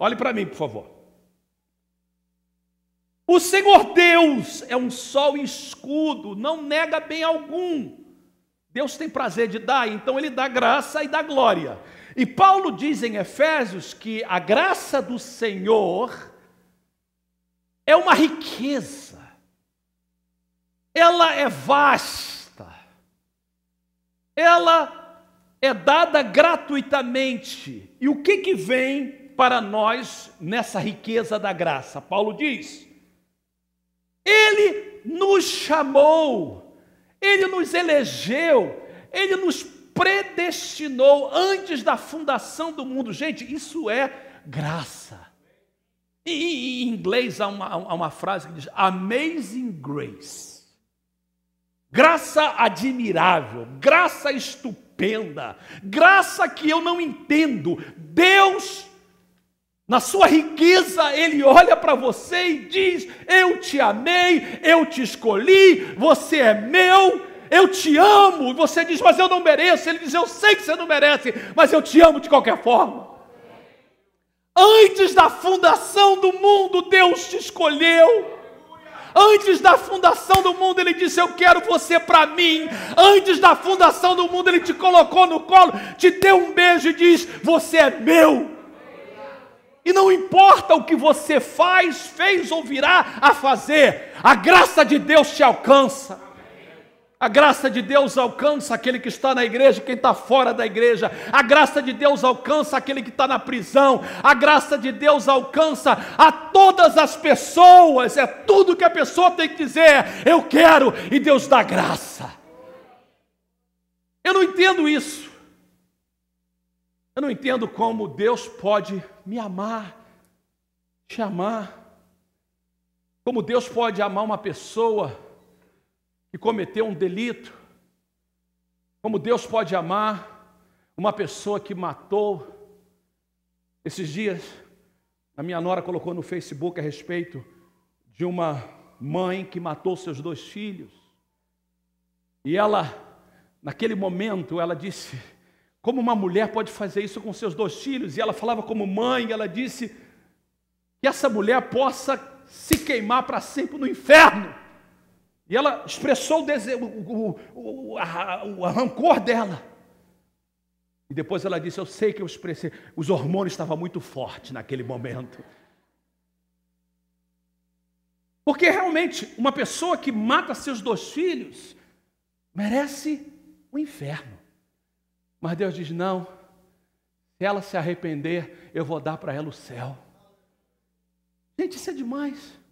Olhe para mim, por favor. O Senhor Deus é um sol e escudo, não nega bem algum. Deus tem prazer de dar, então Ele dá graça e dá glória. E Paulo diz em Efésios que a graça do Senhor é uma riqueza. Ela é vasta. Ela é dada gratuitamente. E o que vem para nós nessa riqueza da graça? Paulo diz: Ele nos chamou, Ele nos elegeu, Ele nos predestinou antes da fundação do mundo. Gente, isso é graça. E em inglês há uma frase que diz Amazing Grace. Graça admirável, graça estupenda, graça que eu não entendo. Deus, na sua riqueza, Ele olha para você e diz: eu te amei, eu te escolhi, você é meu, eu te amo. E você diz: mas eu não mereço. Ele diz: eu sei que você não merece, mas eu te amo de qualquer forma. Antes da fundação do mundo, Deus te escolheu. Antes da fundação do mundo, Ele disse: eu quero você para mim. Antes da fundação do mundo, Ele te colocou no colo, te deu um beijo e diz: você é meu. E não importa o que você faz, fez ou virá a fazer, a graça de Deus te alcança. A graça de Deus alcança aquele que está na igreja, quem está fora da igreja. A graça de Deus alcança aquele que está na prisão. A graça de Deus alcança a todas as pessoas. É tudo que a pessoa tem que dizer: eu quero, e Deus dá graça. Eu não entendo isso. Eu não entendo como Deus pode me amar, te amar. Como Deus pode amar uma pessoa que cometeu um delito. Como Deus pode amar uma pessoa que matou. Esses dias, a minha nora colocou no Facebook a respeito de uma mãe que matou seus 2 filhos. E ela, naquele momento, ela disse: como uma mulher pode fazer isso com seus 2 filhos? E ela falava como mãe, ela disse que essa mulher possa se queimar para sempre no inferno. E ela expressou o rancor dela. E depois ela disse: eu sei que eu expressei. Os hormônios estavam muito fortes naquele momento. Porque realmente, uma pessoa que mata seus 2 filhos merece o inferno. Mas Deus diz: não, se ela se arrepender, eu vou dar para ela o céu. Gente, isso é demais.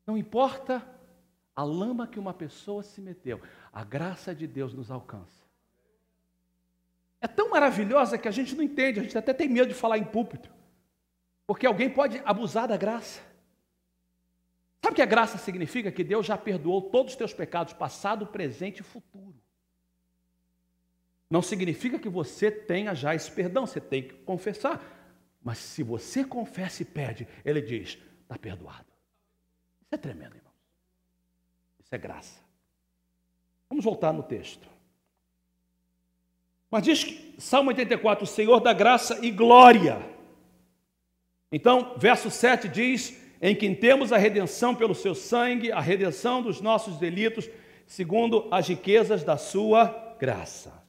Não importa a lama que uma pessoa se meteu, a graça de Deus nos alcança. É tão maravilhosa que a gente não entende, a gente até tem medo de falar em púlpito, porque alguém pode abusar da graça. Sabe o que a graça significa? Que Deus já perdoou todos os teus pecados, passado, presente e futuro. Não significa que você tenha já esse perdão, você tem que confessar. Mas se você confessa e pede, Ele diz: está perdoado. Isso é tremendo, irmão. Isso é graça. Vamos voltar no texto. Mas diz que, Salmo 84, o Senhor dá graça e glória. Então, verso 7 diz: em quem temos a redenção pelo seu sangue, a redenção dos nossos delitos, segundo as riquezas da sua graça.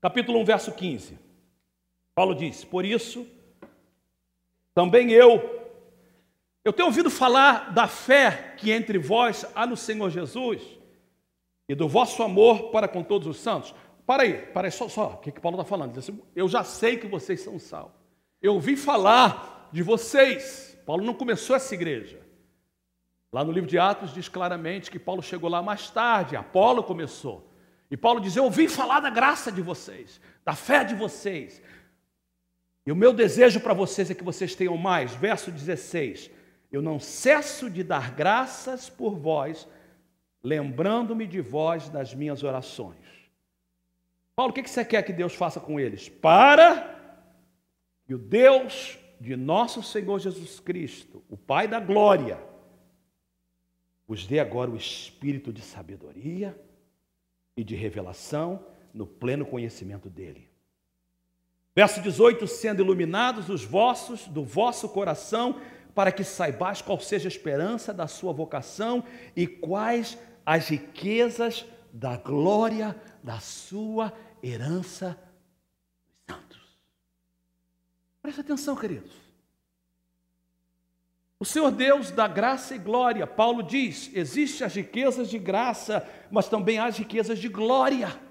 Capítulo 1, verso 15. Paulo diz: por isso, também eu tenho ouvido falar da fé que entre vós há no Senhor Jesus e do vosso amor para com todos os santos. Para aí, só. O que Paulo está falando? Diz assim: eu já sei que vocês são salvos. Eu ouvi falar de vocês. Paulo não começou essa igreja. Lá no livro de Atos diz claramente que Paulo chegou lá mais tarde, Apolo começou. E Paulo diz: eu ouvi falar da graça de vocês, da fé de vocês. E o meu desejo para vocês é que vocês tenham mais. Verso 16. Eu não cesso de dar graças por vós, lembrando-me de vós nas minhas orações. Paulo, o que você quer que Deus faça com eles? Para que o Deus de nosso Senhor Jesus Cristo, o Pai da glória, vos dê agora o espírito de sabedoria e de revelação no pleno conhecimento dele. Verso 18, sendo iluminados os vossos, do vosso coração, para que saibais qual seja a esperança da sua vocação e quais as riquezas da glória da sua herança dos santos. Presta atenção, queridos. O Senhor Deus dá graça e glória. Paulo diz, existem as riquezas de graça, mas também há as riquezas de glória.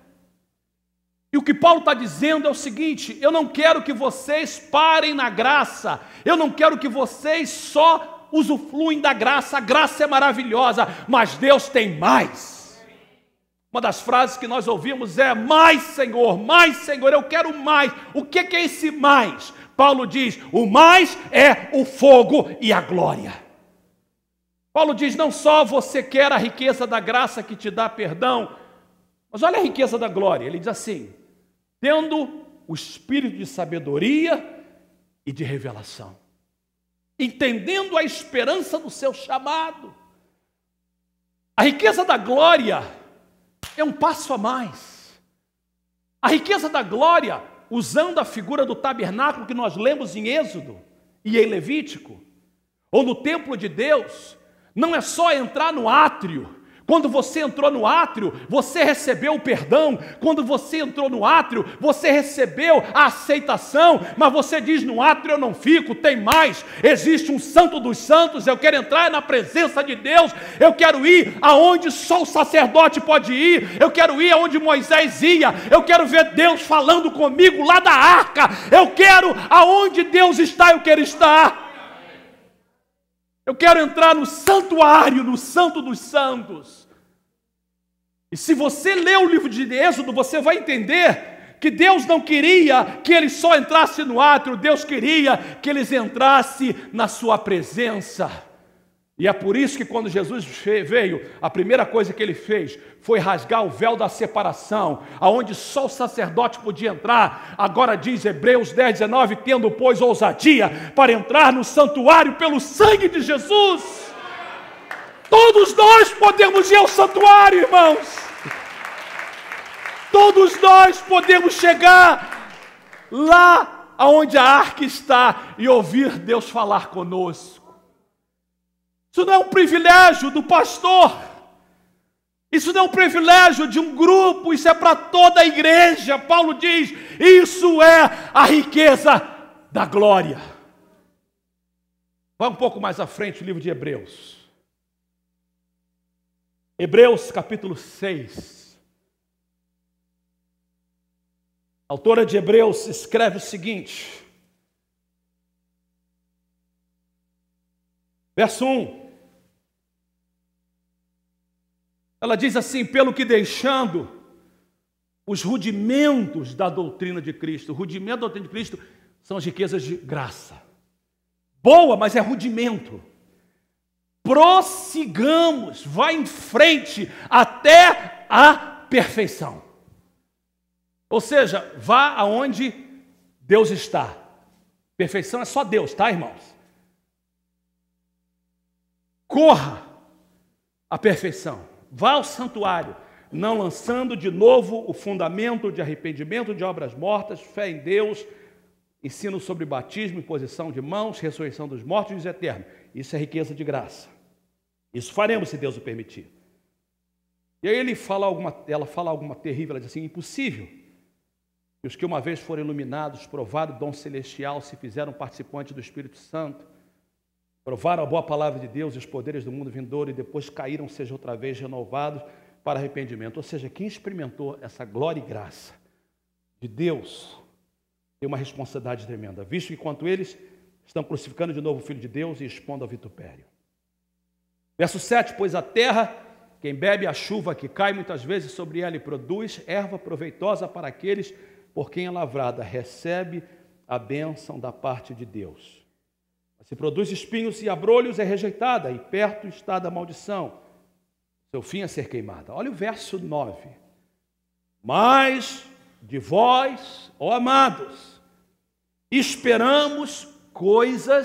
E o que Paulo está dizendo é o seguinte: eu não quero que vocês parem na graça, eu não quero que vocês só usufruem da graça, a graça é maravilhosa, mas Deus tem mais. Uma das frases que nós ouvimos é: mais Senhor, eu quero mais. O que é esse mais? Paulo diz, o mais é o fogo e a glória. Paulo diz, não só você quer a riqueza da graça que te dá perdão, mas olha a riqueza da glória. Ele diz assim, tendo o espírito de sabedoria e de revelação, entendendo a esperança do seu chamado. A riqueza da glória é um passo a mais. A riqueza da glória, usando a figura do tabernáculo que nós lemos em Êxodo e em Levítico, ou no templo de Deus, não é só entrar no átrio. Quando você entrou no átrio, você recebeu o perdão. Quando você entrou no átrio, você recebeu a aceitação. Mas você diz, no átrio eu não fico, tem mais. Existe um santo dos santos, eu quero entrar na presença de Deus. Eu quero ir aonde só o sacerdote pode ir. Eu quero ir aonde Moisés ia. Eu quero ver Deus falando comigo lá da arca. Eu quero aonde Deus está, eu quero estar. Eu quero entrar no santuário, no santo dos santos. E se você ler o livro de Êxodo, você vai entender que Deus não queria que eles só entrassem no átrio, Deus queria que eles entrassem na sua presença. E é por isso que quando Jesus veio, a primeira coisa que ele fez foi rasgar o véu da separação, aonde só o sacerdote podia entrar. Agora diz Hebreus 10:19, tendo, pois, ousadia para entrar no santuário pelo sangue de Jesus. Todos nós podemos ir ao santuário, irmãos. Todos nós podemos chegar lá aonde a arca está e ouvir Deus falar conosco. Isso não é um privilégio do pastor, isso não é um privilégio de um grupo, isso é para toda a igreja. Paulo diz, isso é a riqueza da glória. Vai um pouco mais à frente o livro de Hebreus. Hebreus capítulo 6. A autora de Hebreus escreve o seguinte, verso 1. Ela diz assim, pelo que deixando os rudimentos da doutrina de Cristo. O rudimento da doutrina de Cristo são as riquezas de graça. Boa, mas é rudimento. Prossigamos, vá em frente até a perfeição. Ou seja, vá aonde Deus está. Perfeição é só Deus, tá, irmãos? Corra à perfeição. Vá ao santuário, não lançando de novo o fundamento de arrependimento de obras mortas, fé em Deus, ensino sobre batismo, imposição de mãos, ressurreição dos mortos e juízo eterno. Isso é riqueza de graça. Isso faremos se Deus o permitir. E aí ela fala alguma terrível, ela diz assim, impossível. E os que uma vez foram iluminados, provaram o dom celestial, se fizeram participantes do Espírito Santo, provaram a boa palavra de Deus e os poderes do mundo vindouro e depois caíram, seja outra vez renovados para arrependimento. Ou seja, quem experimentou essa glória e graça de Deus tem uma responsabilidade tremenda, visto que enquanto eles estão crucificando de novo o Filho de Deus e expondo ao vitupério. Verso 7, pois a terra, quem bebe a chuva que cai muitas vezes sobre ela e produz erva proveitosa para aqueles por quem é lavrada, recebe a bênção da parte de Deus. Se produz espinhos e abrolhos, é rejeitada, e perto está da maldição, seu fim é ser queimada. Olha o verso 9. Mas de vós, ó amados, esperamos coisas